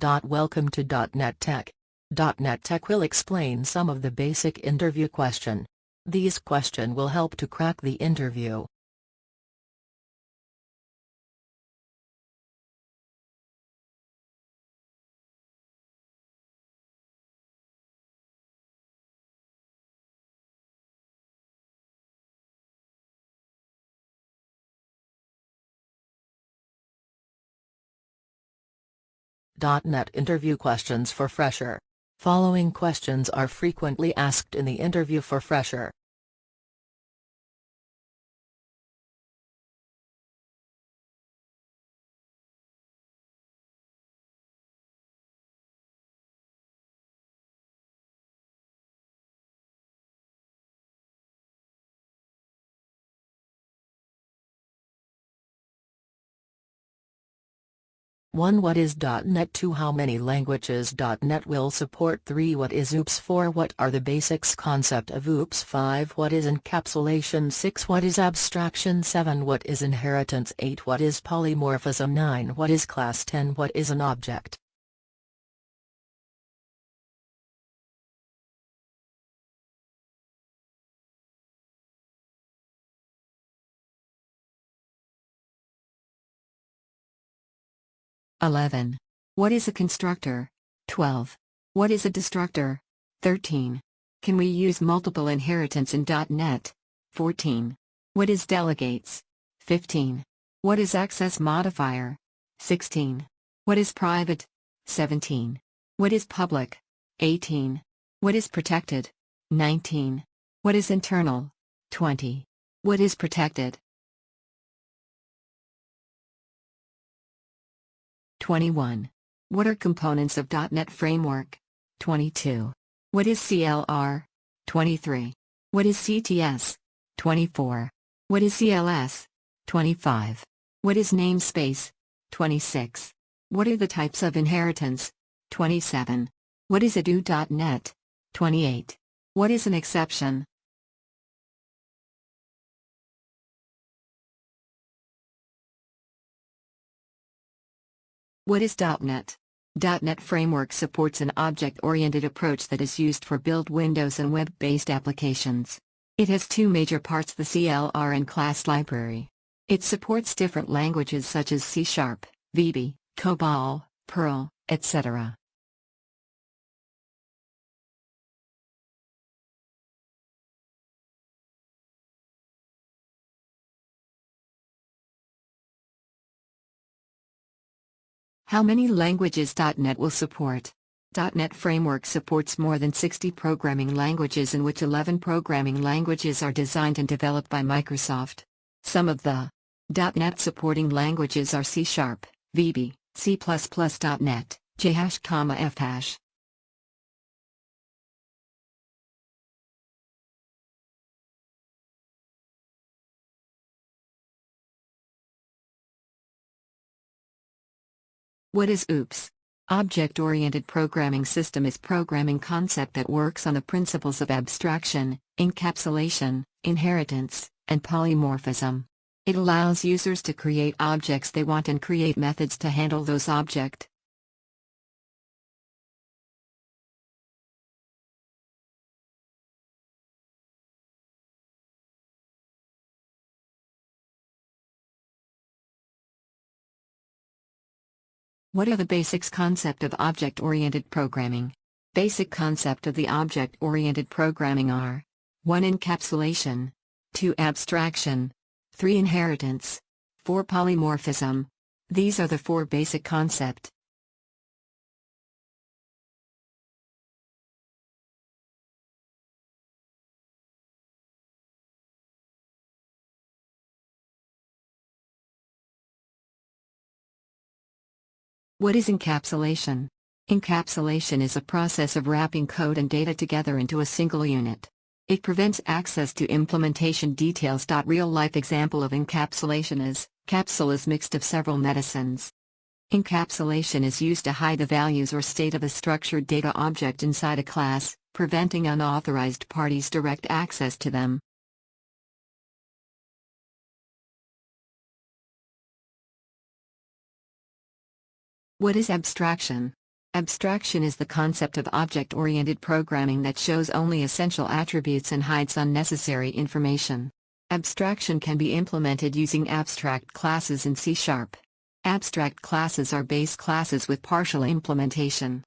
Welcome to .NET Tech. .NET Tech will explain some of the basic interview question. These questions will help to crack the interview. .NET interview questions for fresher. Following questions are frequently asked in the interview for fresher. (1) What is .NET? 2. How many languages .NET will support? 3. What is OOPS? 4. What are the basics concept of OOPS? 5. What is encapsulation? 6. What is abstraction? 7. What is inheritance? 8. What is polymorphism? 9. What is class? 10. What is an object? (11) What is a constructor? 12. What is a destructor? 13. Can we use multiple inheritance in .NET? 14. What is delegates? 15. What is access modifier? 16. What is private? 17. What is public? 18. What is protected? 19. What is internal? 20. What is protected? 21. What are components of .NET Framework? 22. What is CLR? 23. What is CTS? 24. What is CLS? 25. What is namespace? 26. What are the types of inheritance? 27. What is a do.NET? 28. What is an exception? What is .NET? .NET Framework supports an object-oriented approach that is used for build Windows and web-based applications. It has two major parts: the CLR and class library. It supports different languages such as C#, VB, COBOL, Perl, etc. How many languages .NET will support? .NET Framework supports more than 60 programming languages, in which 11 programming languages are designed and developed by Microsoft. Some of the .NET supporting languages are C#, VB, C++, .NET, JHash, Fhash. What is OOPS? Object-Oriented Programming System is programming concept that works on the principles of abstraction, encapsulation, inheritance, and polymorphism. It allows users to create objects they want and create methods to handle those objects. What are the basics concept of object-oriented programming? Basic concept of the object-oriented programming are: 1. Encapsulation, 2. Abstraction, 3. Inheritance, 4. Polymorphism. These are the 4 basic concepts. What is encapsulation? Encapsulation is a process of wrapping code and data together into a single unit. It prevents access to implementation details. Real-life example of encapsulation is: capsule is mixed of several medicines. Encapsulation is used to hide the values or state of a structured data object inside a class, preventing unauthorized parties direct access to them. What is abstraction? Abstraction is the concept of object-oriented programming that shows only essential attributes and hides unnecessary information. Abstraction can be implemented using abstract classes in C#. Abstract classes are base classes with partial implementation.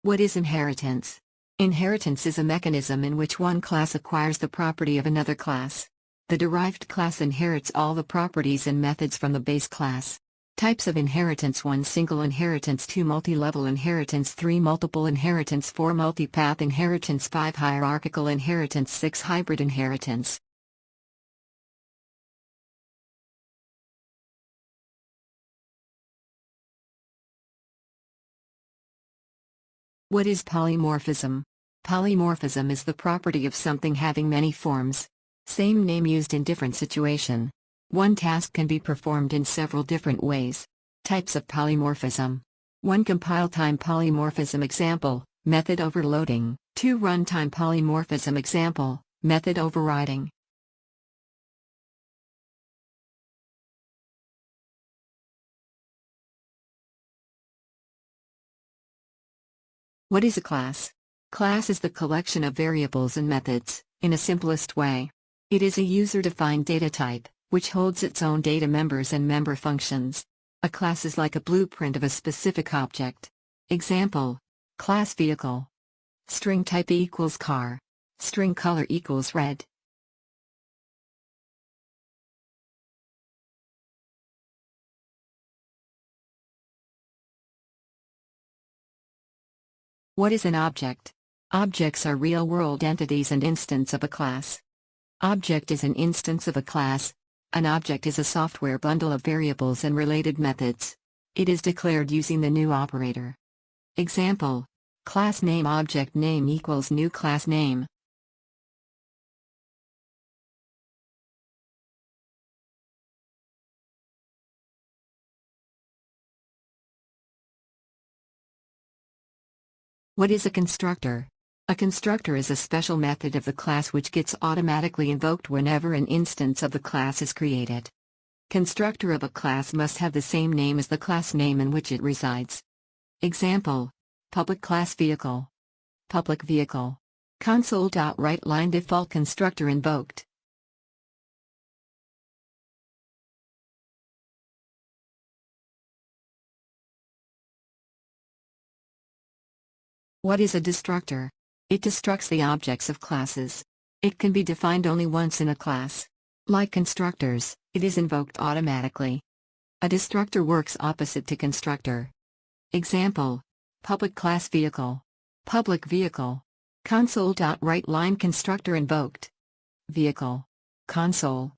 What is inheritance? Inheritance is a mechanism in which one class acquires the property of another class. The derived class inherits all the properties and methods from the base class. Types of inheritance: 1 single inheritance, 2 multi-level inheritance, 3 multiple inheritance, 4 multi-path inheritance, 5 hierarchical inheritance, 6 hybrid inheritance. What is polymorphism? Polymorphism is the property of something having many forms. Same name used in different situation. One task can be performed in several different ways. Types of polymorphism. 1 compile time polymorphism example, method overloading. 2 runtime polymorphism example, method overriding. What is a class? Class is the collection of variables and methods, in a simplest way. It is a user-defined data type, which holds its own data members and member functions. A class is like a blueprint of a specific object. Example: class vehicle. String type equals car. String color equals red. What is an object? Objects are real-world entities and instance of a class. Object is an instance of a class. An object is a software bundle of variables and related methods. It is declared using the new operator. Example: class name object name equals new class name. What is a constructor? A constructor is a special method of the class which gets automatically invoked whenever an instance of the class is created. Constructor of a class must have the same name as the class name in which it resides. Example: public class vehicle. Public vehicle. Console.WriteLine default constructor invoked. What is a destructor? It destructs the objects of classes. It can be defined only once in a class. Like constructors, it is invoked automatically. A destructor works opposite to constructor. Example: public class vehicle. Public vehicle. Console.WriteLine constructor invoked. Vehicle. Console.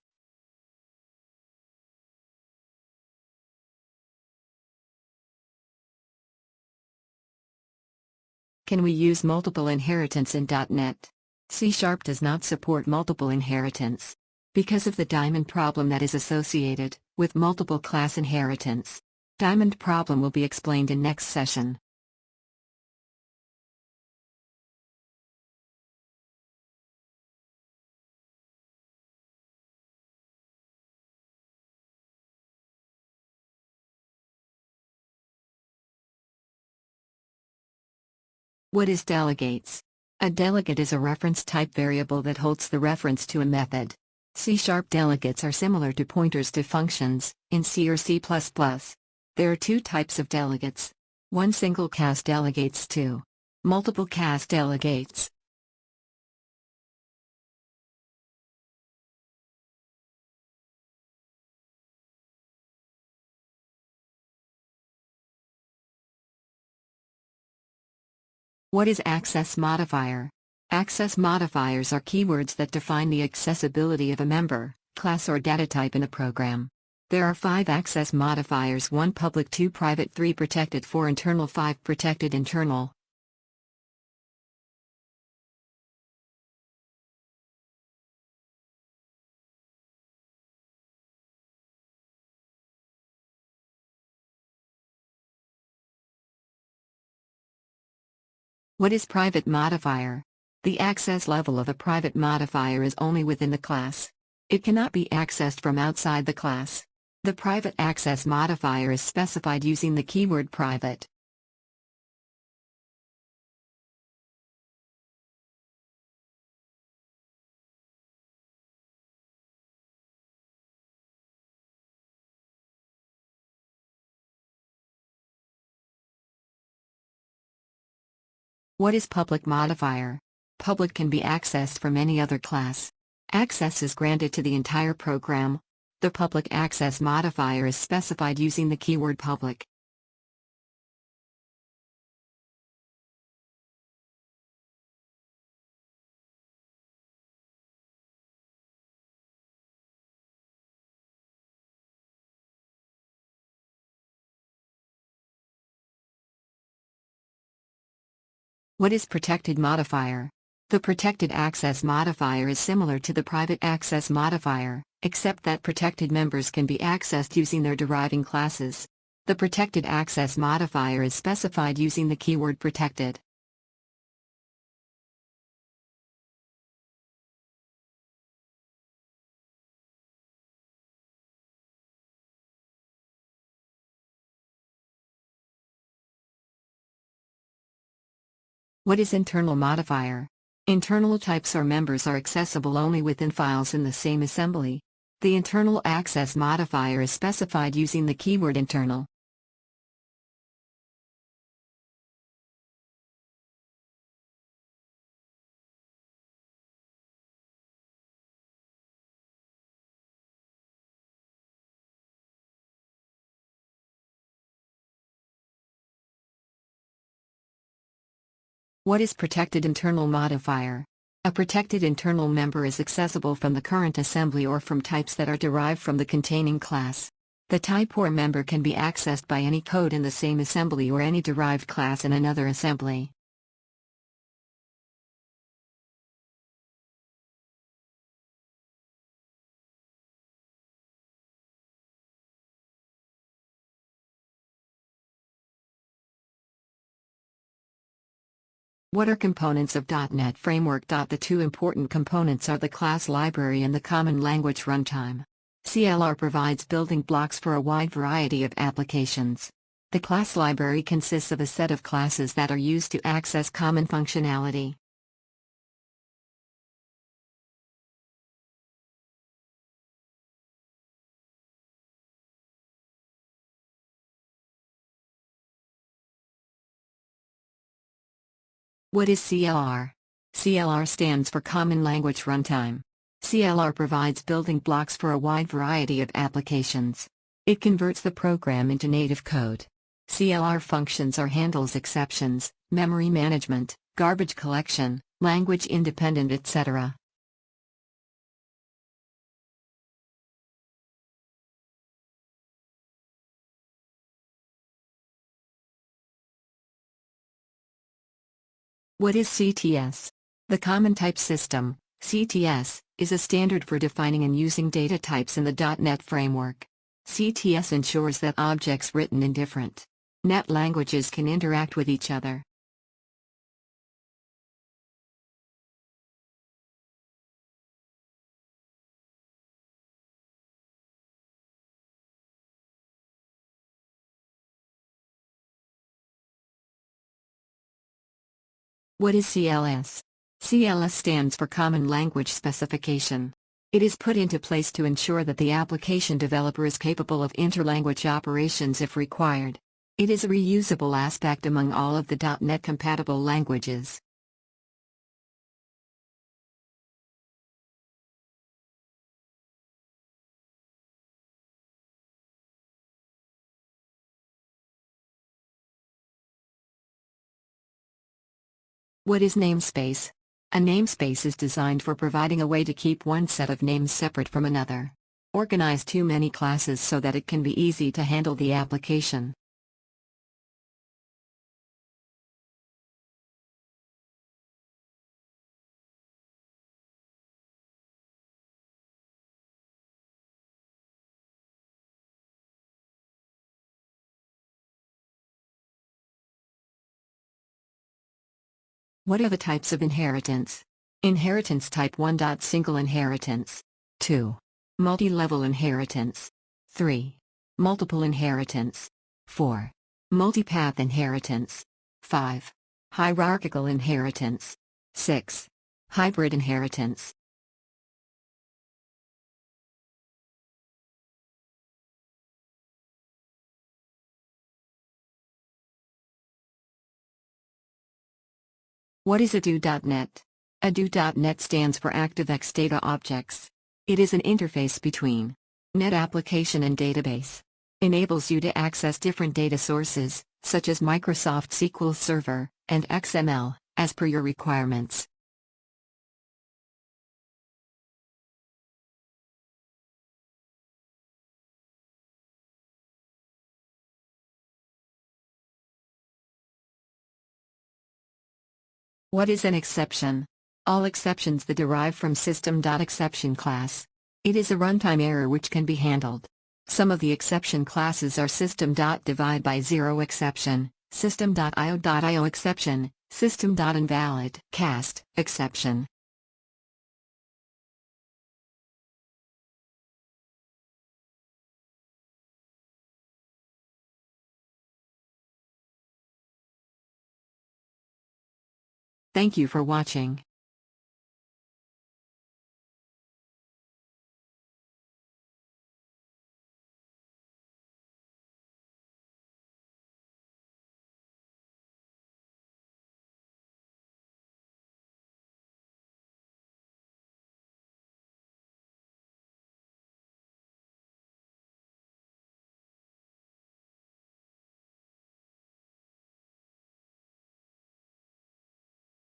Can we use multiple inheritance in .NET? C# does not support multiple inheritance. Because of the diamond problem that is associated with multiple class inheritance. Diamond problem will be explained in next session. What is delegates? A delegate is a reference type variable that holds the reference to a method. C# delegates are similar to pointers to functions, in C or C++. There are 2 types of delegates. 1 single class delegates, 2 multiple class delegates. What is access modifier? Access modifiers are keywords that define the accessibility of a member, class or data type in a program. There are 5 access modifiers: 1 public, 2 private, 3 protected, 4 internal, 5 protected internal. What is private modifier? The access level of a private modifier is only within the class. It cannot be accessed from outside the class. The private access modifier is specified using the keyword private. What is public modifier? Public can be accessed from any other class. Access is granted to the entire program. The public access modifier is specified using the keyword public. What is protected modifier? The protected access modifier is similar to the private access modifier, except that protected members can be accessed using their deriving classes. The protected access modifier is specified using the keyword protected. What is internal modifier? Internal types or members are accessible only within files in the same assembly. The internal access modifier is specified using the keyword internal. What is protected internal modifier? A protected internal member is accessible from the current assembly or from types that are derived from the containing class. The type or member can be accessed by any code in the same assembly or any derived class in another assembly. What are components of .NET Framework? The two important components are the class library and the Common Language Runtime. CLR provides building blocks for a wide variety of applications. The class library consists of a set of classes that are used to access common functionality. What is CLR? CLR stands for Common Language Runtime. CLR provides building blocks for a wide variety of applications. It converts the program into native code. CLR functions or handles exceptions, memory management, garbage collection, language independent, etc. What is CTS? The Common Type System, CTS, is a standard for defining and using data types in the .NET framework. CTS ensures that objects written in different .NET languages can interact with each other. What is CLS? CLS stands for Common Language Specification. It is put into place to ensure that the application developer is capable of interlanguage operations if required. It is a reusable aspect among all of the .NET compatible languages. What is namespace? A namespace is designed for providing a way to keep one set of names separate from another. Organize too many classes so that it can be easy to handle the application. What are the types of inheritance? Inheritance type 1. Single inheritance. 2. Multi-level inheritance. 3. Multiple inheritance. 4. Multipath inheritance. 5. Hierarchical inheritance. 6. Hybrid inheritance. What is ADO.NET? ADO.NET stands for ActiveX Data Objects. It is an interface between net application and database. Enables you to access different data sources, such as Microsoft SQL Server and XML, as per your requirements. What is an exception? All exceptions that derive from system.exception class. It is a runtime error which can be handled. Some of the exception classes are system.divide by zero exception, system.io.io exception, system.invalid cast exception. Thank you for watching.